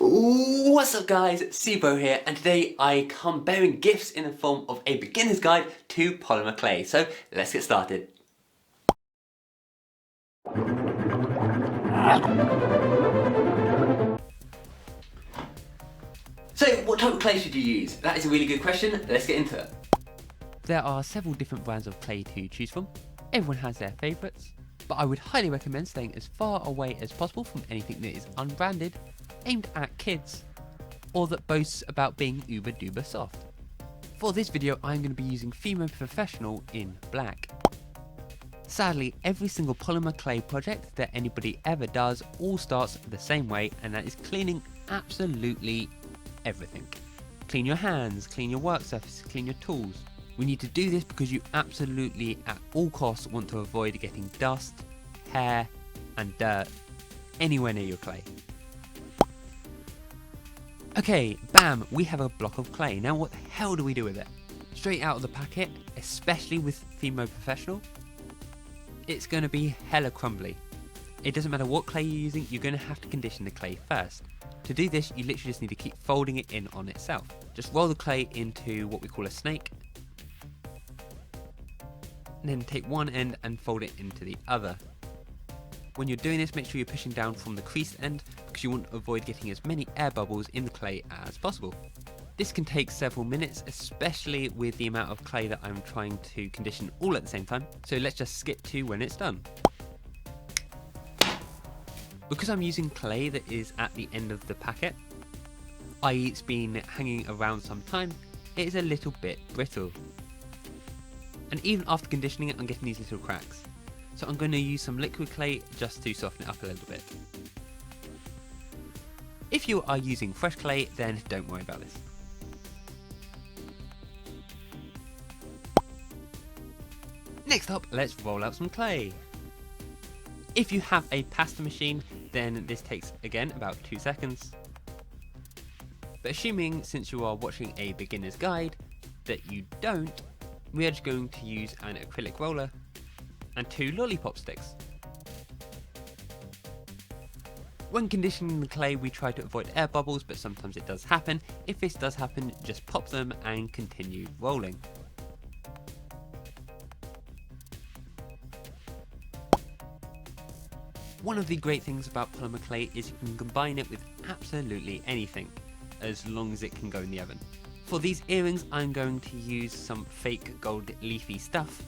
What's up guys, Sibo here, and today I come bearing gifts in the form of a beginner's guide to polymer clay. So let's get started. So what type of clay should you use? That is a really good question, let's get into it. There are several different brands of clay to choose from. Everyone has their favourites, but I would highly recommend staying as far away as possible from anything that is unbranded, aimed at kids, or that boasts about being uber duper soft. For this video I'm going to be using Fimo Professional in black. Sadly, every single polymer clay project that anybody ever does all starts the same way, and that is cleaning absolutely everything. Clean your hands, clean your work surface, clean your tools. We need to do this because you absolutely at all costs want to avoid getting dust, hair and dirt anywhere near your clay. Okay, bam, we have a block of clay. Now what the hell do we do with it? Straight out of the packet, especially with Fimo Professional, it's going to be hella crumbly. It doesn't matter what clay you're using, you're going to have to condition the clay first. To do this, you literally just need to keep folding it in on itself. Just roll the clay into what we call a snake, and then take one end and fold it into the other. When you're doing this, make sure you're pushing down from the creased end because you want to avoid getting as many air bubbles in the clay as possible. This can take several minutes, especially with the amount of clay that I'm trying to condition all at the same time, so let's just skip to when it's done. Because I'm using clay that is at the end of the packet, i.e. it's been hanging around some time, it is a little bit brittle. And even after conditioning it, I'm getting these little cracks. So I'm going to use some liquid clay just to soften it up a little bit. If you are using fresh clay, then don't worry about this. Next up, let's roll out some clay. If you have a pasta machine, then this takes, again, about 2 seconds. But assuming, since you are watching a beginner's guide, that you don't, we are just going to use an acrylic roller and 2 lollipop sticks. When conditioning the clay, we try to avoid air bubbles, but sometimes it does happen. If this does happen, just pop them and continue rolling. One of the great things about polymer clay is you can combine it with absolutely anything, as long as it can go in the oven. For these earrings, I'm going to use some fake gold leafy stuff,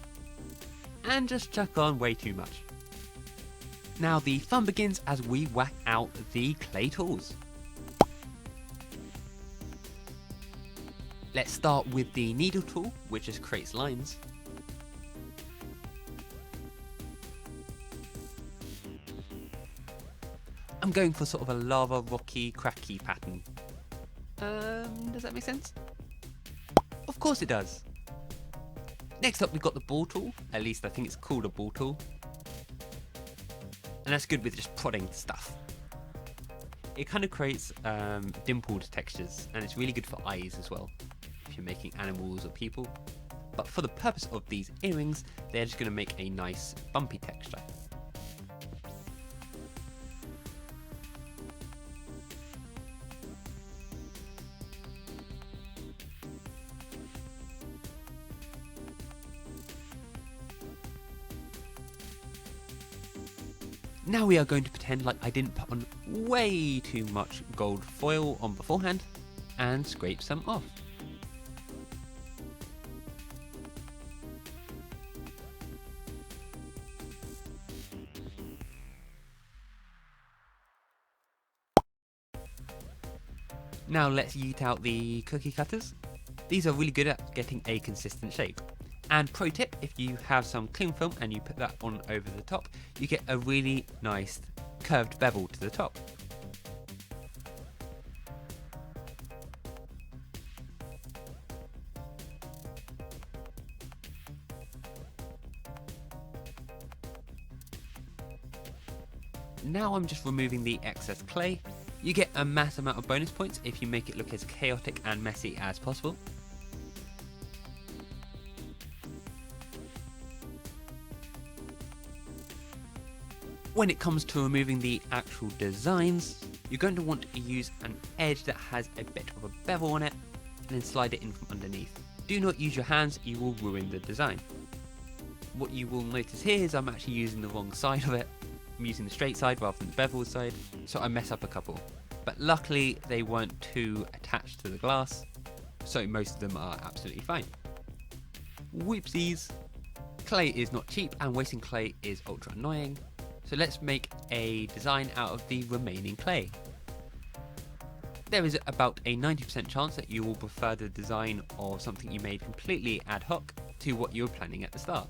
and just chuck on way too much. Now the fun begins as we whack out the clay tools. Let's start with the needle tool, which just creates lines. I'm going for sort of a lava rocky cracky pattern. Does that make sense? Of course it does. Next up we've got the ball tool, at least I think it's called a ball tool. And that's good with just prodding stuff. It kind of creates dimpled textures, and it's really good for eyes as well, if you're making animals or people. But for the purpose of these earrings, they're just going to make a nice bumpy texture. Now we are going to pretend like I didn't put on way too much gold foil on beforehand and scrape some off. Now let's yeet out the cookie cutters. These are really good at getting a consistent shape. And pro tip, if you have some cling film and you put that on over the top, you get a really nice curved bevel to the top. Now I'm just removing the excess clay. You get a mass amount of bonus points if you make it look as chaotic and messy as possible. When it comes to removing the actual designs, you're going to want to use an edge that has a bit of a bevel on it and then slide it in from underneath. Do not use your hands, you will ruin the design. What you will notice here is I'm actually using the wrong side of it. I'm using the straight side rather than the bevel side, so I mess up a couple. But luckily they weren't too attached to the glass, so most of them are absolutely fine. Whoopsies! Clay is not cheap and wasting clay is ultra annoying, so let's make a design out of the remaining clay. There is about a 90% chance that you will prefer the design of something you made completely ad hoc to what you were planning at the start.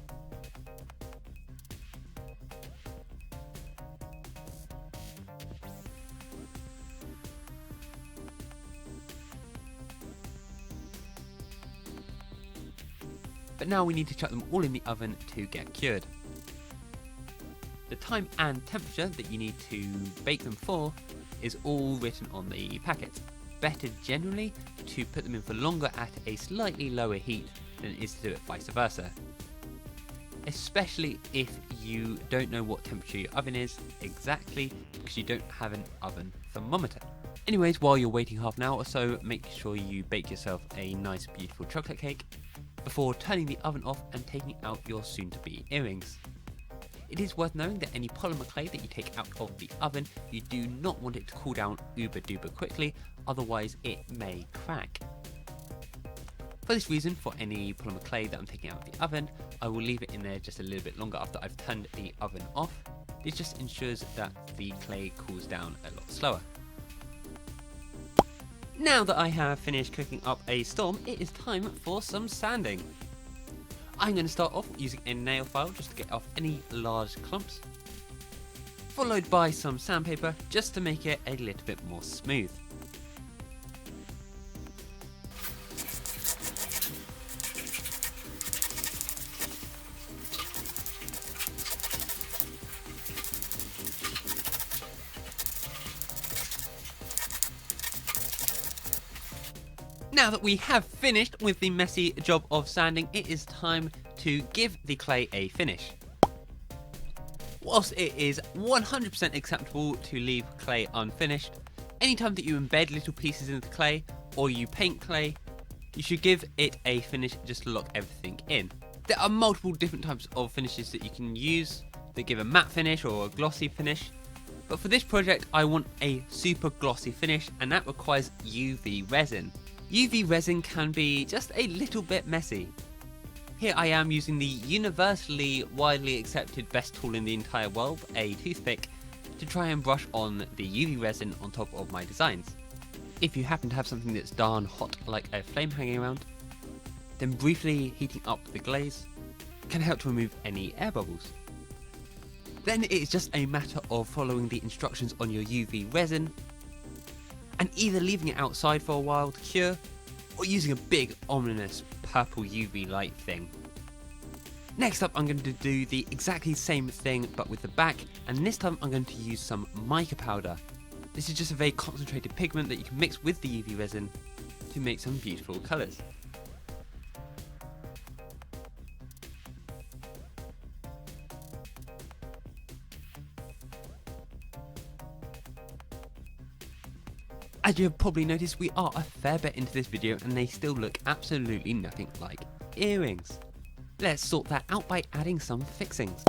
But now we need to chuck them all in the oven to get cured. The time and temperature that you need to bake them for is all written on the packet. Better generally to put them in for longer at a slightly lower heat than it is to do it vice versa. Especially if you don't know what temperature your oven is exactly because you don't have an oven thermometer. Anyways, while you're waiting half an hour or so, make sure you bake yourself a nice beautiful chocolate cake before turning the oven off and taking out your soon-to-be earrings. It is worth knowing that any polymer clay that you take out of the oven, you do not want it to cool down uber duper quickly, otherwise it may crack. For this reason, for any polymer clay that I'm taking out of the oven, I will leave it in there just a little bit longer after I've turned the oven off. This just ensures that the clay cools down a lot slower. Now that I have finished cooking up a storm, it is time for some sanding. I'm going to start off using a nail file just to get off any large clumps, followed by some sandpaper just to make it a little bit more smooth. Now that we have finished with the messy job of sanding, it is time to give the clay a finish. Whilst it is 100% acceptable to leave clay unfinished, anytime that you embed little pieces into the clay or you paint clay, you should give it a finish just to lock everything in. There are multiple different types of finishes that you can use that give a matte finish or a glossy finish, but for this project I want a super glossy finish, and that requires UV resin. UV resin can be just a little bit messy. Here I am using the universally widely accepted best tool in the entire world, a toothpick, to try and brush on the UV resin on top of my designs. If you happen to have something that's darn hot like a flame hanging around, then briefly heating up the glaze can help to remove any air bubbles. Then it is just a matter of following the instructions on your UV resin and either leaving it outside for a while to cure, or using a big ominous purple UV light thing. Next up I'm going to do the exactly same thing but with the back, and this time I'm going to use some mica powder. This is just a very concentrated pigment that you can mix with the UV resin to make some beautiful colours. As you have probably noticed, we are a fair bit into this video and they still look absolutely nothing like earrings. Let's sort that out by adding some fixings.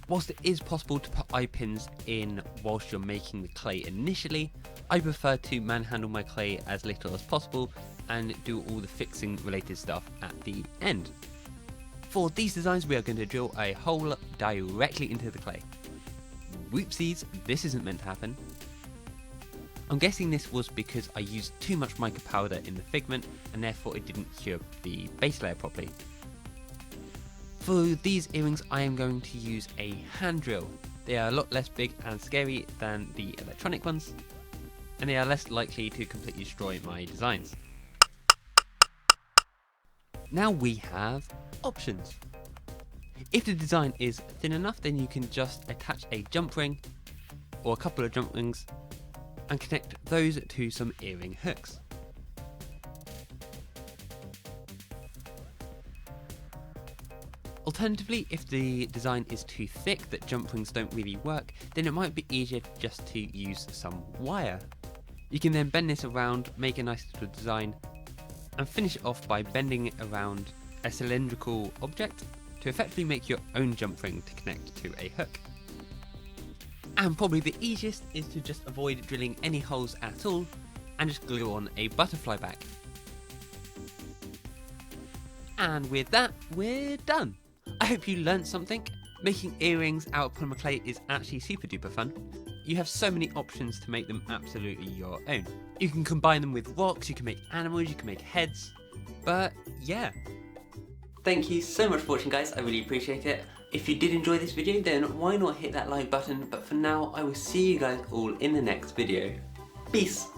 Whilst it is possible to put eye pins in whilst you're making the clay initially, I prefer to manhandle my clay as little as possible and do all the fixing related stuff at the end. For these designs we are going to drill a hole directly into the clay. Whoopsies, this isn't meant to happen. I'm guessing this was because I used too much mica powder in the figment and therefore it didn't cure the base layer properly. For these earrings I am going to use a hand drill. They are a lot less big and scary than the electronic ones, and they are less likely to completely destroy my designs. Now we have options. If the design is thin enough, then you can just attach a jump ring or a couple of jump rings and connect those to some earring hooks. Alternatively, if the design is too thick that jump rings don't really work, then it might be easier just to use some wire. You can then bend this around, make a nice little design, and finish it off by bending it around a cylindrical object to effectively make your own jump ring to connect to a hook. And probably the easiest is to just avoid drilling any holes at all and just glue on a butterfly back. And with that, we're done. I hope you learned something. Making earrings out of polymer clay is actually super duper fun. You have so many options to make them absolutely your own. You can combine them with rocks, you can make animals, you can make heads, but yeah. Thank you so much for watching, guys, I really appreciate it. If you did enjoy this video, then why not hit that like button, but for now I will see you guys all in the next video. Peace!